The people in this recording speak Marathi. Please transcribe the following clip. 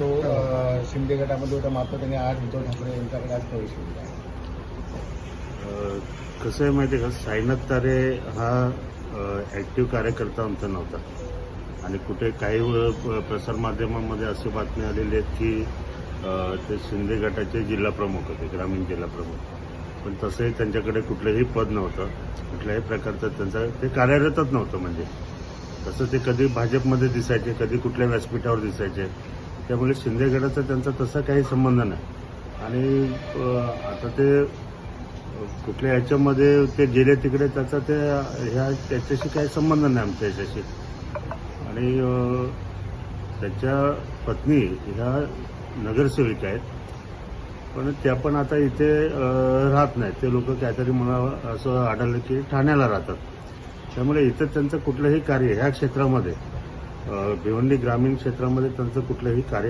तो शिंदे गटामध्ये होता, मात्र त्यांनी आज उद्धव ठाकरे यांच्याकडे आज प्रवेश केला आहे. कसं आहे माहिती आहे का, साईनाथ तारे हा ॲक्टिव्ह कार्यकर्ता आमचा नव्हता आणि कुठे काही प्रसारमाध्यमांमध्ये अशी बातमी आलेली आहेत की ते शिंदे गटाचे जिल्हा प्रमुख होते, ग्रामीण जिल्हा प्रमुख. पण तसंही त्यांच्याकडे कुठलंही पद नव्हतं, कुठल्याही प्रकारचं त्यांचं ते कार्यरतच नव्हतं. म्हणजे तसं ते कधी भाजपमध्ये दिसायचे, कधी कुठल्या व्यासपीठावर दिसायचे. त्यामुळे शिंदे गटाचा त्यांचा तसा काही संबंध नाही. आणि आता ते कुठल्या ह्याच्यामध्ये ते गेले तिकडे त्याचा त्याच्याशी काही संबंध नाही आमच्या ह्याच्याशी. आणि त्याच्या पत्नी ह्या नगरसेविका आहेत, पण त्या पण आता इथे राहत नाहीत. ते लोक काहीतरी मला असं आढळलं की ठाण्याला राहतात. त्यामुळे इथं त्यांचं कुठलंही कार्य ह्या क्षेत्रामध्ये भिवंडी ग्रामीण क्षेत्रामध्ये त्यांचं कुठलंही कार्य